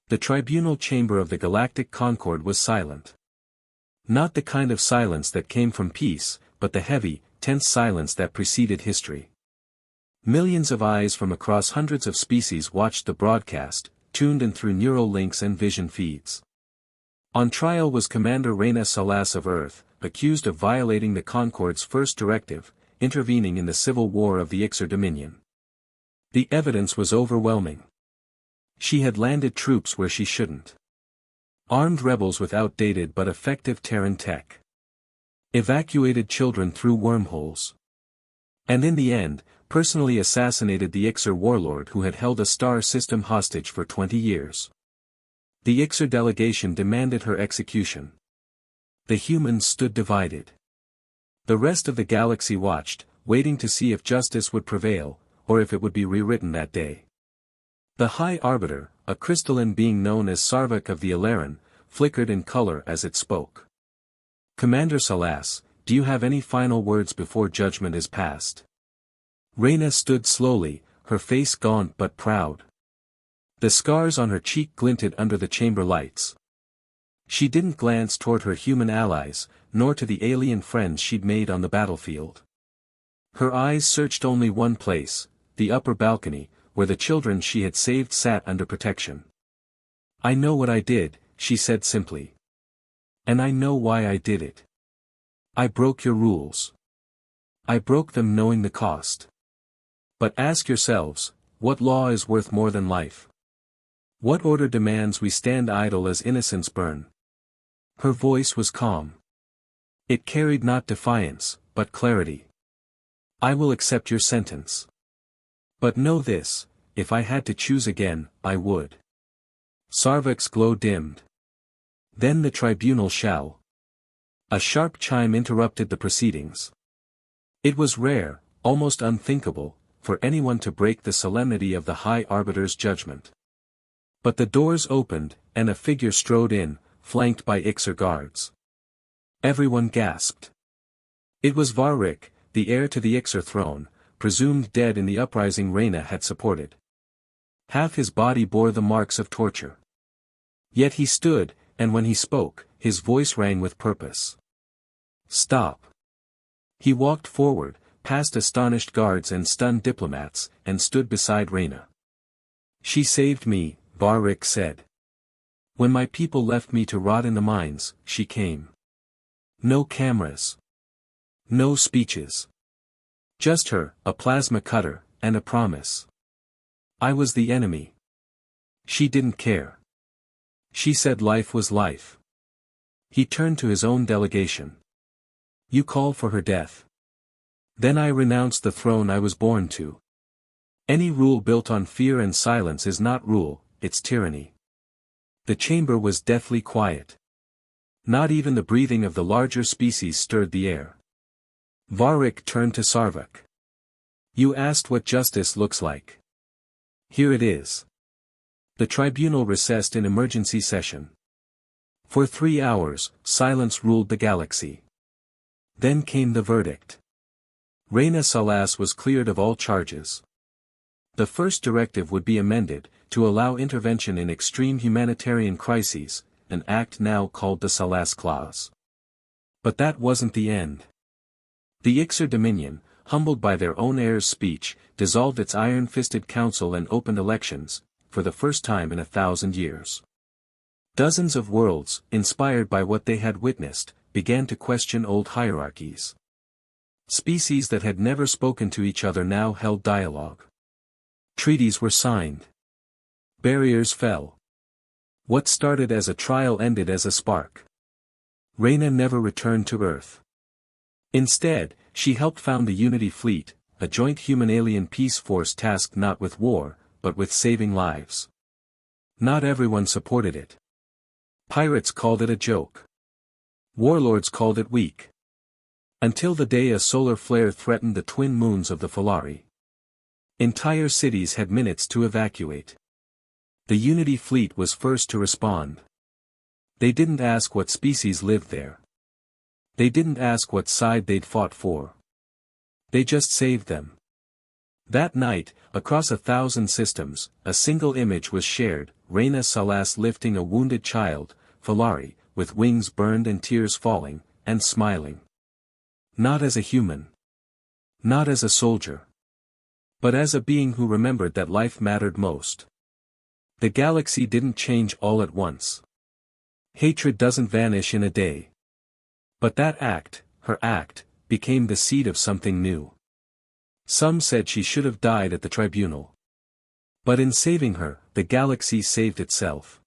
The tribunal chamber of the Galactic Concord was silent. Not the kind of silence that came from peace, but the heavy, tense silence that preceded history. Millions of eyes from across hundreds of species watched the broadcast, tuned in through neural links and vision feeds. On trial was Commander Reyna Solas of Earth, accused of violating the Concord's First Directive, intervening in the civil war of the Ixer Dominion. The evidence was overwhelming. She had landed troops where she shouldn't. Armed rebels with outdated but effective Terran tech. Evacuated children through wormholes. And in the end, personally assassinated the Ixer warlord who had held a star system hostage for 20 years. The Ixer delegation demanded her execution. The humans stood divided. The rest of the galaxy watched, waiting to see if justice would prevail, or if it would be rewritten that day. The High Arbiter, a crystalline being known as Sarvak of the Alaran, flickered in color as it spoke. Commander Salass, do you have any final words before judgment is passed? Reyna stood slowly, her face gaunt but proud. The scars on her cheek glinted under the chamber lights. She didn't glance toward her human allies, nor to the alien friends she'd made on the battlefield. Her eyes searched only one place, the upper balcony, where the children she had saved sat under protection. I know what I did, she said simply. And I know why I did it. I broke your rules. I broke them knowing the cost. But ask yourselves, what law is worth more than life? What order demands we stand idle as innocents burn? Her voice was calm. It carried not defiance, but clarity. I will accept your sentence. But know this, if I had to choose again, I would. Sarvak's glow dimmed. Then the tribunal shall. A sharp chime interrupted the proceedings. It was rare, almost unthinkable, for anyone to break the solemnity of the High Arbiter's judgment. But the doors opened, and a figure strode in, flanked by Ixer guards. Everyone gasped. It was Varric, the heir to the Ixer throne, presumed dead in the uprising Reyna had supported. Half his body bore the marks of torture. Yet he stood, and when he spoke, his voice rang with purpose. Stop. He walked forward, past astonished guards and stunned diplomats, and stood beside Reyna. She saved me, Varric said. When my people left me to rot in the mines, she came. No cameras. No speeches. Just her, a plasma cutter, and a promise. I was the enemy. She didn't care. She said life was life. He turned to his own delegation. You called for her death. Then I renounced the throne I was born to. Any rule built on fear and silence is not rule, it's tyranny. The chamber was deathly quiet. Not even the breathing of the larger species stirred the air. Varric turned to Sarvak. You asked what justice looks like. Here it is. The tribunal recessed in emergency session. For 3 hours, silence ruled the galaxy. Then came the verdict. Reyna Solas was cleared of all charges. The First Directive would be amended, to allow intervention in extreme humanitarian crises, an act now called the Salass Clause. But that wasn't the end. The Ixer Dominion, humbled by their own heir's speech, dissolved its iron-fisted council and opened elections, for the first time in 1,000 years. Dozens of worlds, inspired by what they had witnessed, began to question old hierarchies. Species that had never spoken to each other now held dialogue. Treaties were signed. Barriers fell. What started as a trial ended as a spark. Reyna never returned to Earth. Instead, she helped found the Unity Fleet, a joint human-alien peace force tasked not with war, but with saving lives. Not everyone supported it. Pirates called it a joke. Warlords called it weak. Until the day a solar flare threatened the twin moons of the Falari. Entire cities had minutes to evacuate. The Unity Fleet was first to respond. They didn't ask what species lived there. They didn't ask what side they'd fought for. They just saved them. That night, across 1,000 systems, a single image was shared, Reyna Solas lifting a wounded child, Falari, with wings burned and tears falling, and smiling. Not as a human. Not as a soldier. But as a being who remembered that life mattered most. The galaxy didn't change all at once. Hatred doesn't vanish in a day. But that act, her act, became the seed of something new. Some said she should have died at the tribunal. But in saving her, the galaxy saved itself.